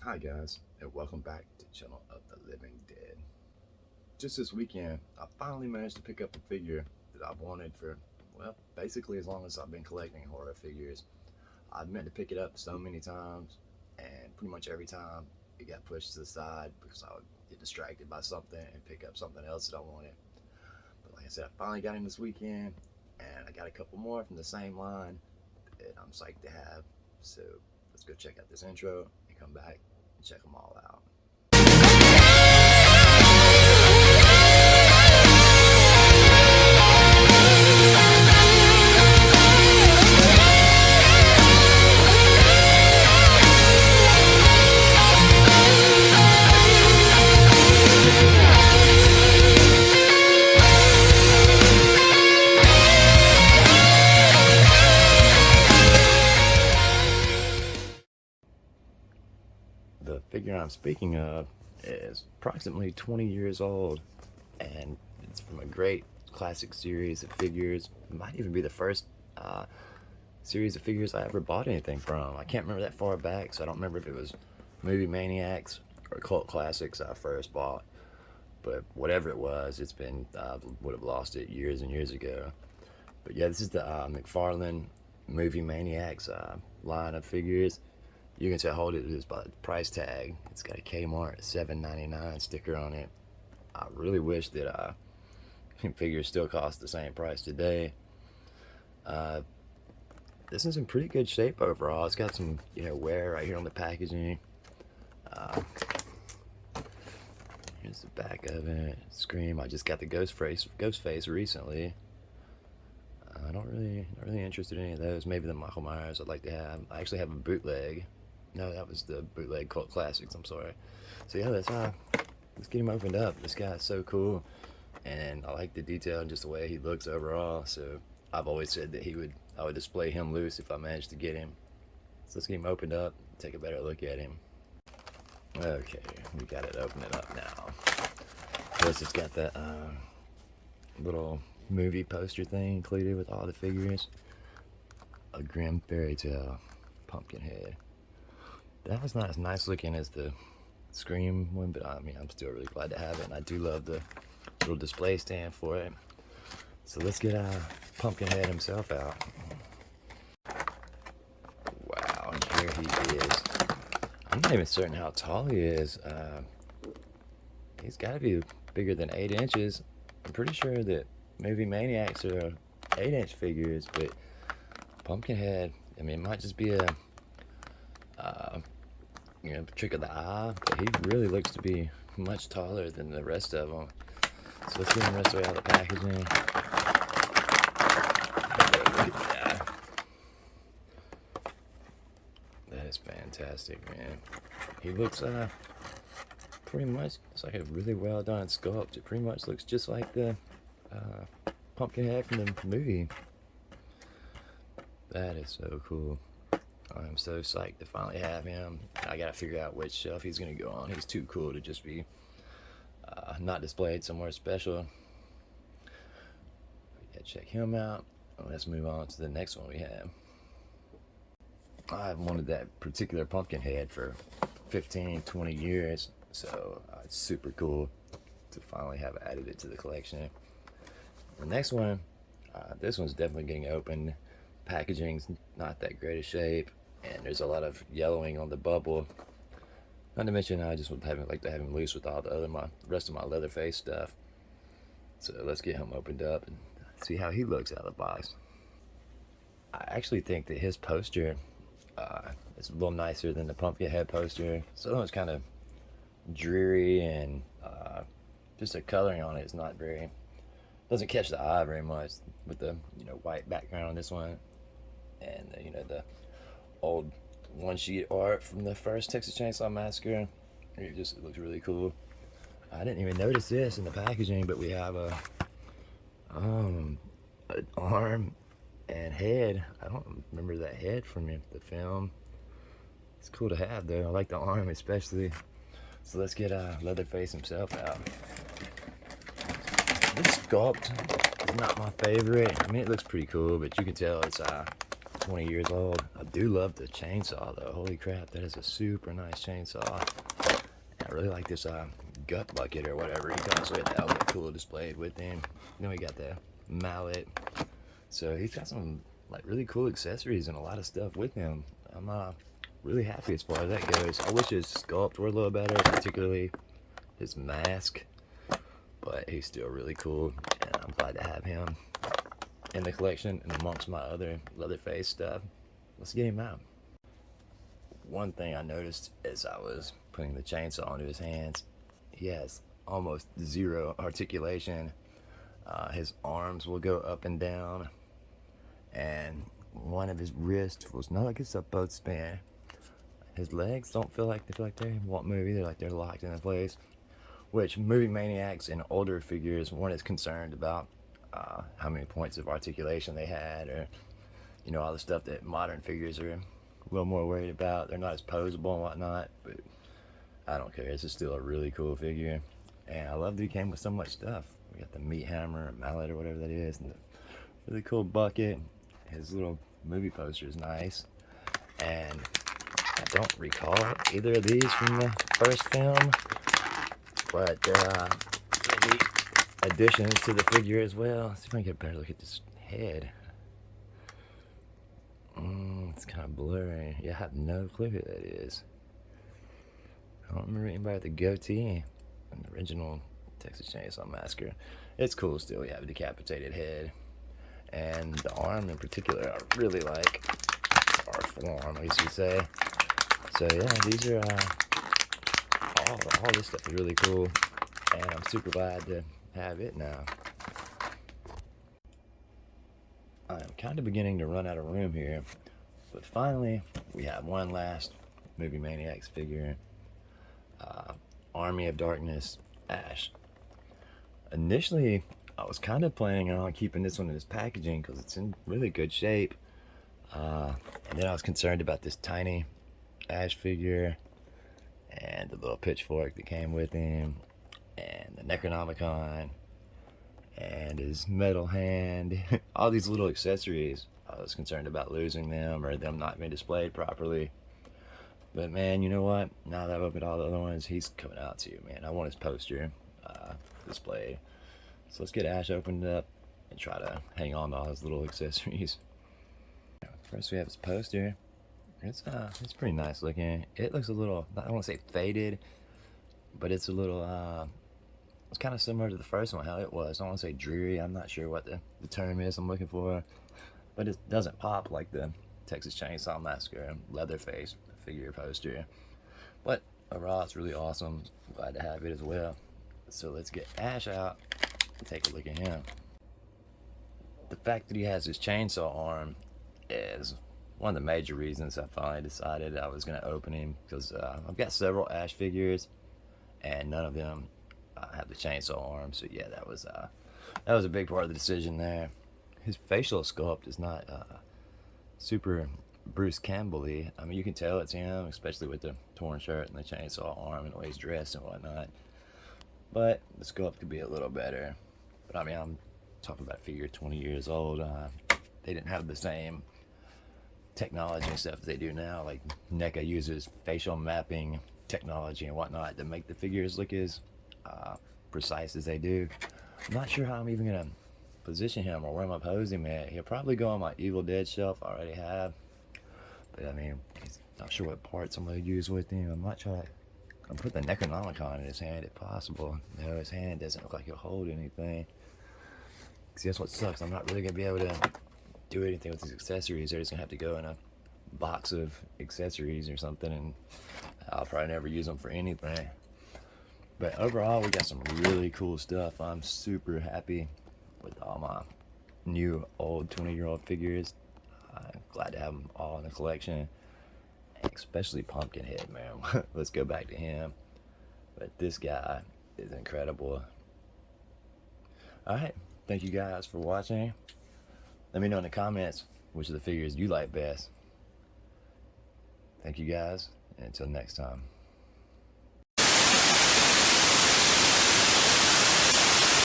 Hi guys, and welcome back to Channel of the Living Dead. Just this weekend, I finally managed to pick up a figure that I've wanted for, well, basically as long as I've been collecting horror figures. I've meant to pick it up so many times, and pretty much every time it got pushed to the side because I would get distracted by something and pick up something else that I wanted. But like I said, I finally got him this weekend, and I got a couple more from the same line that I'm psyched to have. So let's go check out this intro and come back and check them all out. The figure I'm speaking of is approximately 20 years old, and it's from a great classic series of figures. It might even be the first series of figures I ever bought anything from. I can't remember that far back, so I don't remember if it was Movie Maniacs or Cult Classics I first bought. But whatever it was, it's been, would have lost it years and years ago. But yeah, this is the McFarlane Movie Maniacs line of figures. You can tell hold it is by the price tag. It's got a Kmart $7.99 sticker on it. I really wish that figures still cost the same price today. This is in pretty good shape overall. It's got some wear right here on the packaging. Here's the back of it. Scream. I just got the ghost face recently. Not really interested in any of those. Maybe the Michael Myers I'd like to have. I actually have a bootleg. No, that was the bootleg Cult Classics. I'm sorry. So yeah, let's get him opened up. This guy is so cool, and I like the detail and just the way he looks overall. So I've always said that I would display him loose if I managed to get him. So let's get him opened up. Take a better look at him. Okay, we got it. Open it up now. Plus, it's got that little movie poster thing included with all the figures. A grim fairy tale, Pumpkinhead. That was not as nice looking as the Scream one, but I mean, I'm still really glad to have it, and I do love the little display stand for it. So let's get Pumpkinhead himself out. Wow, and here he is. I'm not even certain how tall he is. He's got to be bigger than 8 inches. I'm pretty sure that Movie Maniacs are 8-inch figures, but Pumpkinhead, I mean, it might just be a trick of the eye, but he really looks to be much taller than the rest of them. So let's get him the rest of the way out of the packaging. Look at that. That is fantastic, man. He looks pretty much, it's like a really well done sculpt. It pretty much looks just like the Pumpkinhead from the movie. That is so cool. I'm so psyched to finally have him. I gotta figure out which shelf he's gonna go on. He's too cool to just be not displayed somewhere special. Yeah, check him out. Let's move on to the next one we have. I've wanted that particular Pumpkinhead for 15, 20 years, so it's super cool to finally have added it to the collection. The next one, this one's definitely getting opened. Packaging's not that great a shape, and there's a lot of yellowing on the bubble. Not to mention, I just would like to have him loose with all the rest of my Leatherface stuff. So let's get him opened up and see how he looks out of the box. I actually think that his poster is a little nicer than the Pumpkinhead poster. So that one's kind of dreary, and just the coloring on it is not very, doesn't catch the eye very much with the white background on this one, and the old one-sheet art from the first Texas Chainsaw Massacre. It looks really cool. I didn't even notice this in the packaging, but we have an arm and head. I don't remember that head from the film. It's cool to have though. I like the arm especially. So let's get Leatherface himself out. This sculpt is not my favorite. I mean, it looks pretty cool, but you can tell it's 20 years old. I do love the chainsaw though. Holy crap, that is a super nice chainsaw. I really like this gut bucket or whatever he comes with. That was cool displayed with him. Then we got the mallet. So he's got some like really cool accessories and a lot of stuff with him. I'm really happy as far as that goes. I wish his sculpt were a little better, particularly his mask, but he's still really cool, and I'm glad to have him in the collection and amongst my other Leatherface stuff. Let's get him out. One thing I noticed as I was putting the chainsaw into his hands, he has almost zero articulation. His arms will go up and down, and one of his wrists was not like it's supposed to span. His legs don't feel like they won't move either, like they're locked into place, which movie maniacs and older figures weren't as concerned about how many points of articulation they had, or you know, all the stuff that modern figures are a little more worried about. They're not as posable and whatnot, but I don't care. It's just still a really cool figure, and I love that he came with so much stuff. We got the meat hammer or mallet or whatever that is, and the really cool bucket. His little movie poster is nice, and I don't recall either of these from the first film, but maybe additions to the figure as well. Let's see if I can get a better look at this head. It's kind of blurry. Yeah, I have no clue who that is. I don't remember anybody with a goatee in the original Texas Chainsaw Massacre. It's cool still. We have a decapitated head. And the arm in particular, I really like. Or forearm, I guess you'd say. So yeah, these are all this stuff is really cool, and I'm super glad to have it now. I'm kind of beginning to run out of room here, but finally we have one last Movie Maniacs figure, Army of Darkness Ash. Initially, I was kind of planning on keeping this one in its packaging because it's in really good shape. And then I was concerned about this tiny Ash figure and the little pitchfork that came with him and the Necronomicon and his metal hand. All these little accessories. I was concerned about losing them or them not being displayed properly. But man, you know what? Now that I've opened all the other ones, he's coming out too, man. I want his poster displayed. So let's get Ash opened up and try to hang on to all his little accessories. First we have his poster. It's pretty nice looking. It looks a little, I don't want to say faded, but it's a little, it's kind of similar to the first one, how it was. I don't want to say dreary. I'm not sure what the term is I'm looking for, but it doesn't pop like the Texas Chainsaw Massacre Leatherface figure poster. But overall, it's really awesome. I'm glad to have it as well. So let's get Ash out and take a look at him. The fact that he has his chainsaw arm is one of the major reasons I finally decided I was going to open him, because I've got several Ash figures and none of them have the chainsaw arm. So yeah, that was a big part of the decision there. His facial sculpt is not super Bruce Campbell-y. I mean, you can tell it's him, especially with the torn shirt and the chainsaw arm and the way he's dressed and whatnot. But the sculpt could be a little better. But I mean, I'm talking about a figure 20 years old. They didn't have the same technology and stuff they do now. Like NECA uses facial mapping technology and whatnot to make the figures look as precise as they do. I'm not sure how I'm even gonna position him or where I'm gonna pose him at. He'll probably go on my Evil Dead shelf. I already have, but I mean, he's not sure what parts I'm gonna use with him. I'm not trying to put the Necronomicon in his hand if possible. No, his hand doesn't look like he'll hold anything. See, that's what sucks. I'm not really gonna be able to do anything with his accessories. They're just gonna have to go in a box of accessories or something, and I'll probably never use them for anything. But overall, we got some really cool stuff. I'm super happy with all my new old 20-year-old figures. I'm glad to have them all in the collection, especially Pumpkinhead, man. Let's go back to him. But this guy is incredible. Alright, thank you guys for watching. Let me know in the comments which of the figures you like best. Thank you guys, and until next time.